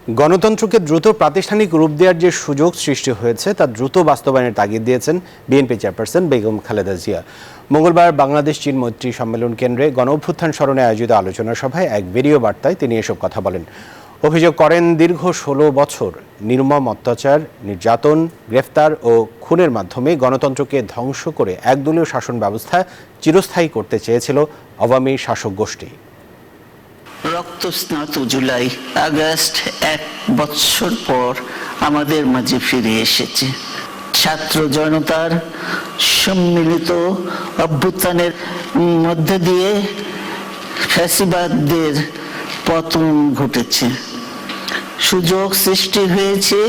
গণতন্ত্রকে দ্রুত প্রাতিষ্ঠানিক রূপ দেওয়ার যে সুযোগ সৃষ্টি হয়েছে তা দ্রুত বাস্তবায়নের তাগিদ দিয়েছেন বিএনপি চেয়ারপারসন বেগম খালেদা জিয়া। মঙ্গলবার বাংলাদেশ চীন মৈত্রী সম্মেলন কেন্দ্রে গণঅভ্যুত্থান স্মরণে আয়োজিত আলোচনা সভায় এক ভিডিও বার্তায় তিনি এসব কথা বলেন। অভিযোগ করেন, দীর্ঘ ১৬ বছর নির্মম অত্যাচার, নির্যাতন, গ্রেফতার ও খুনের মাধ্যমে গণতন্ত্রকে ধ্বংস করে একদলীয় শাসন ব্যবস্থা চিরস্থায়ী করতে চেয়েছিল আওয়ামী শাসক গোষ্ঠী। রক্তস্নাত জুলাই আগস্ট 1 বছর পর আমাদের মাঝে ফিরে এসেছে। ছাত্র জনতার সম্মিলিত অভ্যুত্থানের মধ্যে দিয়ে ফ্যাসিবাদদের পতন ঘটেছে। সুযোগ সৃষ্টি হয়েছে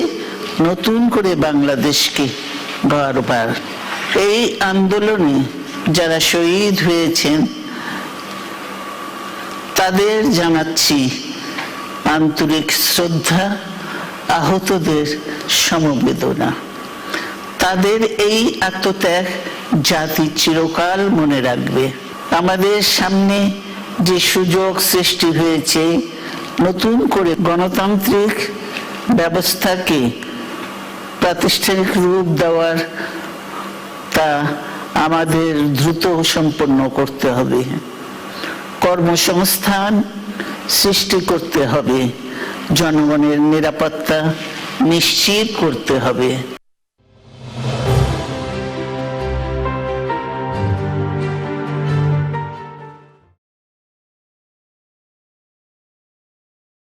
নতুন করে বাংলাদেশকে গড়বার। এই আন্দোলনে যারা শহীদ হয়েছেন তাদের জানাচ্ছি আন্তরিক শ্রদ্ধা, আহতদের সমবেদনা। তাদের এই আত্মত্যাগ জাতি চিরকাল মনে রাখবে। আমাদের সামনে যে সুযোগ সৃষ্টি হয়েছে নতুন করে গণতান্ত্রিক ব্যবস্থাকে প্রাতিষ্ঠানিক রূপ দেওয়ার, তা আমাদের দ্রুত সম্পন্ন করতে হবে। কর্মসংস্থান সৃষ্টি করতে হবে, জনগণের নিরাপত্তা নিশ্চিত করতে হবে।